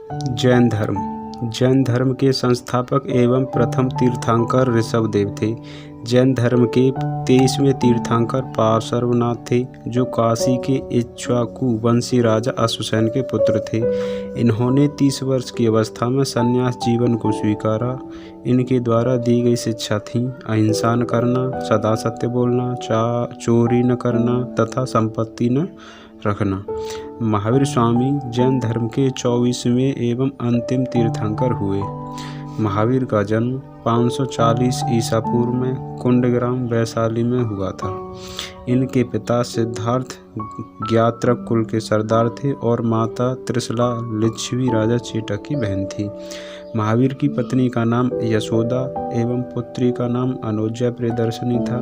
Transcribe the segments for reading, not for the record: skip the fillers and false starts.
जैन धर्म के संस्थापक एवं प्रथम तीर्थंकर ऋषभदेव थे। जैन धर्म के 23वें तीर्थंकर पार्श्वनाथ थे, जो काशी के इक्ष्वाकु वंशी राजा अश्वसेन के पुत्र थे। इन्होंने 30 वर्ष की अवस्था में संन्यास जीवन को स्वीकारा। इनके द्वारा दी गई शिक्षा थी अहिंसा न करना, सदा सत्य बोलना, चोरी न करना तथा संपत्ति न रखना। महावीर स्वामी जैन धर्म के 24वें एवं अंतिम तीर्थंकर हुए। महावीर का जन्म 540 ईसा पूर्व में कुंडग्राम वैशाली में हुआ था। इनके पिता सिद्धार्थ ज्ञात्रक कुल के सरदार थे और माता त्रिशला लिच्छवी राजा चेटक की बहन थी। महावीर की पत्नी का नाम यशोदा एवं पुत्री का नाम अनुजा प्रियदर्शनी था।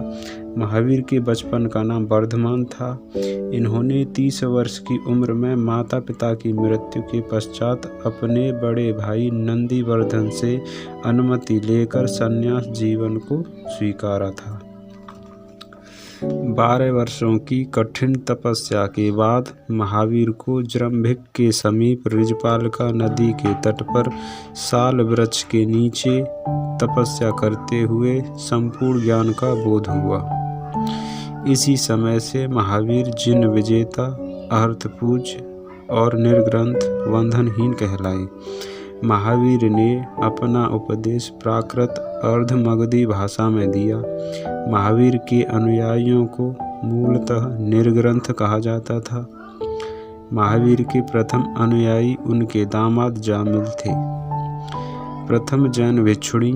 महावीर के बचपन का नाम वर्धमान था। इन्होंने 30 वर्ष की उम्र में माता पिता की मृत्यु के पश्चात अपने बड़े भाई नंदीवर्धन से अनुमति लेकर संन्यास जीवन को स्वीकारा था। 12 वर्षों की कठिन तपस्या के बाद महावीर को जृंभिक के समीप ऋजपालिका नदी के तट पर साल वृक्ष के नीचे तपस्या करते हुए संपूर्ण ज्ञान का बोध हुआ। इसी समय से महावीर जिन विजेता, अर्थपूज और निर्ग्रंथ बंधनहीन कहलाए। महावीर ने अपना उपदेश प्राकृत अर्धमगधी भाषा में दिया। महावीर के अनुयायियों को मूलतः निर्ग्रंथ कहा जाता था। महावीर के प्रथम अनुयायी उनके दामाद जामिल थे। प्रथम जैन भिक्षुणी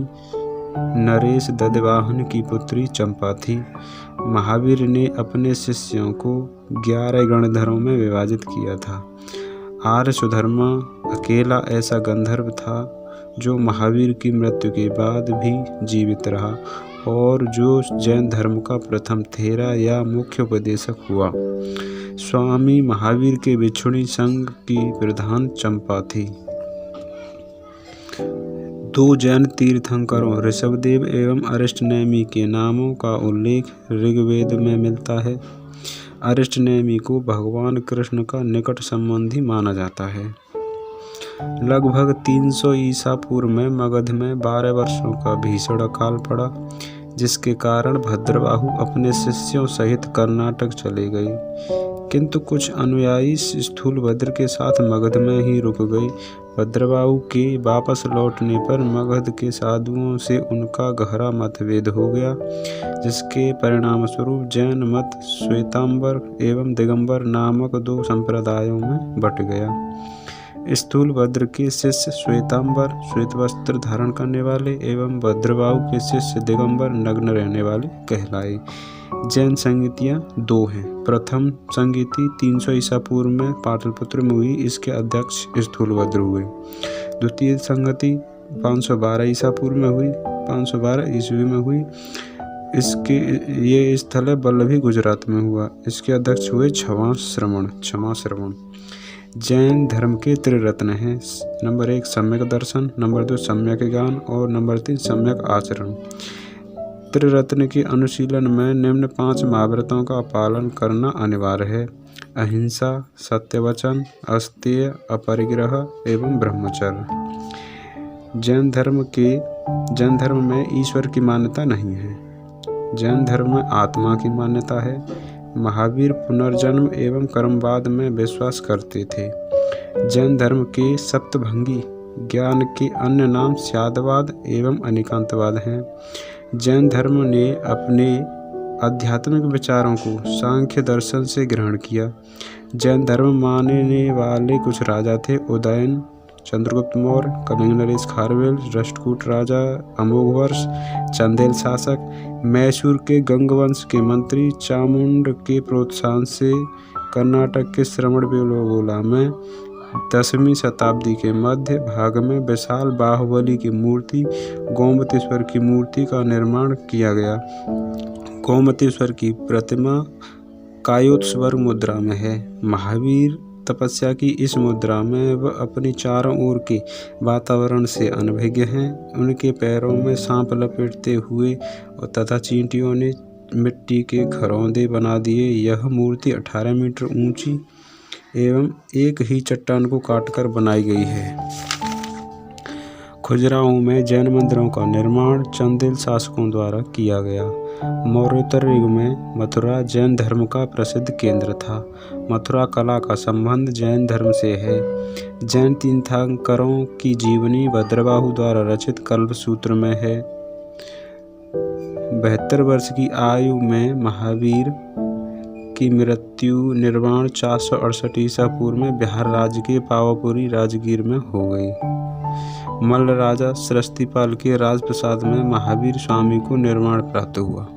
नरेश ददवाहन की पुत्री चंपा थी। महावीर ने अपने शिष्यों को 11 गणधरों में विभाजित किया था। आर्य सुधर्मा अकेला ऐसा गंधर्व था जो महावीर की मृत्यु के बाद भी जीवित रहा और जो जैन धर्म का प्रथम थेरा या मुख्य उपदेशक हुआ। स्वामी महावीर के भिक्षुणी संघ की प्रधान चंपा थी। 2 जैन तीर्थंकरों ऋषभदेव एवं अरिष्टनेमि के नामों का उल्लेख ऋग्वेद में मिलता है। अरिष्टनेमि को भगवान कृष्ण का निकट संबंधी माना जाता है। लगभग 300 ईसा पूर्व में मगध में 12 वर्षों का भीषण अकाल पड़ा, जिसके कारण भद्रबाहु अपने शिष्यों सहित कर्नाटक चले गए। किंतु कुछ अनुयायी स्थूलभद्र के साथ मगध में ही रुक गए। भद्रबाहु के वापस लौटने पर मगध के साधुओं से उनका गहरा मतभेद हो गया, जिसके परिणाम स्वरूप जैन मत श्वेतांबर एवं दिगंबर नामक 2 संप्रदायों में बट गया। स्थूलभद्र के शिष्य श्वेतांबर श्वेत वस्त्र धारण करने वाले एवं भद्रबाहु के शिष्य दिगंबर नग्न रहने वाले कहलाए। जैन संगीतियाँ 2 हैं। प्रथम संगीति 300 ईसा पूर्व में पाटलिपुत्र में हुई, इसके अध्यक्ष स्थूलभद्र हुए। द्वितीय संगति 512 ईसा पूर्व में हुई, 512 ईस्वी में हुई। ये स्थल बल्लभी गुजरात में हुआ। इसके अध्यक्ष हुए क्षमा श्रवण। जैन धर्म के त्रिरत्न हैं। नंबर 1 सम्यक दर्शन, नंबर 2 सम्यक ज्ञान और नंबर 3 सम्यक आचरण। त्रिरत्न के अनुशीलन में निम्न 5 महाव्रतों का पालन करना अनिवार्य है: अहिंसा, सत्यवचन, अस्तेय, अपरिग्रह एवं ब्रह्मचर्य। जैन धर्म में ईश्वर की मान्यता नहीं है। जैन धर्म में आत्मा की मान्यता है। महावीर पुनर्जन्म एवं कर्मवाद में विश्वास करते थे। जैन धर्म के सप्तभंगी ज्ञान के अन्य नाम स्यादवाद एवं अनिकांतवाद हैं। जैन धर्म ने अपने आध्यात्मिक विचारों को सांख्य दर्शन से ग्रहण किया। जैन धर्म मानने वाले कुछ राजा थे: उदयन, चंद्रगुप्त मौर्य, कलिंग नरेश खारवेल, राष्ट्रकूट राजा अमोघवर्ष, चंदेल शासक, मैसूर के गंगवंश के मंत्री। चामुंड के प्रोत्साहन से कर्नाटक के श्रवणबेलगोला में 10वीं शताब्दी के मध्य भाग में विशाल बाहुबली की मूर्ति गोमतेश्वर की मूर्ति का निर्माण किया गया। गोमतेश्वर की प्रतिमा कायोत्सवर मुद्रा में है। महावीर तपस्या की इस मुद्रा में वह अपनी चारों ओर के वातावरण से अनभिज्ञ हैं। उनके पैरों में सांप लपेटते हुए और तथा चींटियों ने मिट्टी के घरौंदे बना दिए। यह मूर्ति 18 मीटर ऊंची एवं एक ही चट्टान को काटकर बनाई गई है। खजुराहो में जैन मंदिरों का निर्माण चंदेल शासकों द्वारा किया गया। मौर्योत्तर युग में मथुरा जैन धर्म का प्रसिद्ध केंद्र था। मथुरा कला का संबंध जैन धर्म से है। जैन तीर्थंकरों की जीवनी भद्रबाहु द्वारा रचित कल्पसूत्र में है। 72 वर्ष की आयु में महावीर की मृत्यु निर्माण 468 ईसा पूर्व में बिहार राज्य के पावापुरी राजगीर में हो गई। मल्ल राजा श्रस्तिपाल के राजप्रसाद में महावीर स्वामी को निर्माण प्राप्त हुआ।